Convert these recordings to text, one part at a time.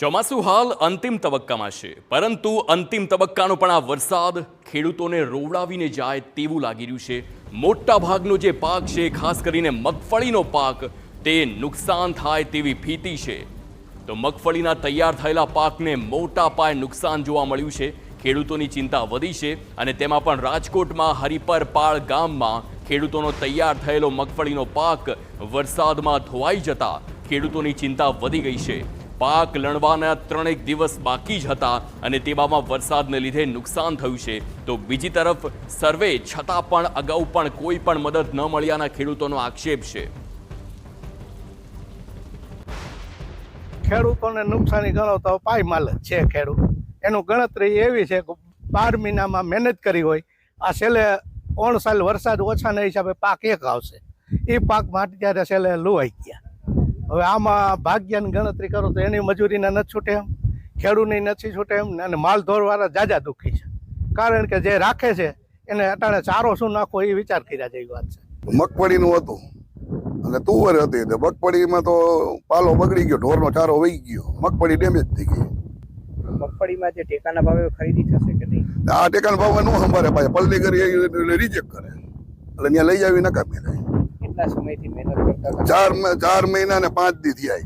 ચોમાસું હાલ અંતિમ તબક્કામાં છે, પરંતુ અંતિમ તબક્કાનો પણ આ વરસાદ ખેડૂતોને રોવડાવીને જાય તેવું લાગી રહ્યું છે। મોટા ભાગનો જે પાક છે, ખાસ કરીને મગફળીનો પાક, તે નુકસાન થાય તેવી ભીતિ છે। તો મગફળીના તૈયાર થયેલા પાકને મોટા પાયે નુકસાન જોવા મળ્યું છે। ખેડૂતોની ચિંતા વધી છે અને તેમાં પણ રાજકોટમાં હરિપરપાળ ગામમાં ખેડૂતોનો તૈયાર થયેલો મગફળીનો પાક વરસાદમાં ધોવાઈ જતા ખેડૂતોની ચિંતા વધી ગઈ છે। પાક લણવાના 3 દિવસ બાકી જ હતા અને તેવામાં વરસાદને લીધે નુકસાન થયું છે। તો બીજી તરફ સર્વે છતાં પણ અગાઉ પણ કોઈ પણ મદદ ન મળ્યાના ખેડૂતોનો આક્ષેપ છે। ખેડૂતોને નુકસાની ગણો તો પાયમાલ જ છે। ખેડૂત એનું ગણતરી એવી છે કે 12 મહિનામાં મહેનત કરી હોય, આ છેલ્લે 3 સાલ વરસાદ ઓછાના હિસાબે પાક એક આવશે, એ પાક માટે ત્યારે છેલ્લે લુવાઈ ગયા। હવે આમાં ભાગ્યની ગણતરી કરો તો એની મજૂરીના નથી છૂટે એમ, ખેડૂતની નથી છૂટે એમ, અને માલઢોરવાળા જાજા દુઃખી છે, કારણ કે જે રાખે છે એને અટાણે ચારો શું નાખવો એ વિચાર કર્યા જેવી વાત છે। મગફળીનું હતું અને તુવર હતી, તો મગફળીમાં તો પાલો બગડી ગયો, ઢોરનો ચારો વહી ગયો, મગફળી ડેમેજ થઈ ગઈ। મગફળીમાં જે ટેકાના ભાવે ખરીદી થશે કે નહીં? આ ટેકાના ભાવ નો સંભાળે, પાછા પલટી કરી રિજેક્ટ કરે, એટલે ત્યાં લઈ જાવી નકામી થાય। કેટલા સમયથી મહેનત કરતા હતા? 4 મહિના ને 5 દી થયા।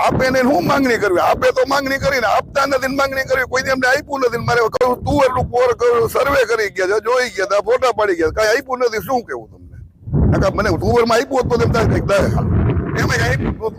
આપે ને હું માંગણી કરવી, આપે તો માંગણી કરીને આપતા નથી, માંગણી કરવી કોઈ એમને આપ્યું નથી। મારે કહ્યું તુવરનું પોર કહ્યું, સર્વે કરી ગયા, જોઈ ગયા, ફોટા પાડી ગયા, કઈ આપ્યું નથી। શું કેવું તમને? મને તુવરમાં આપ્યું હોત તો તેમ થાય કંઈક એમ આપ્યું.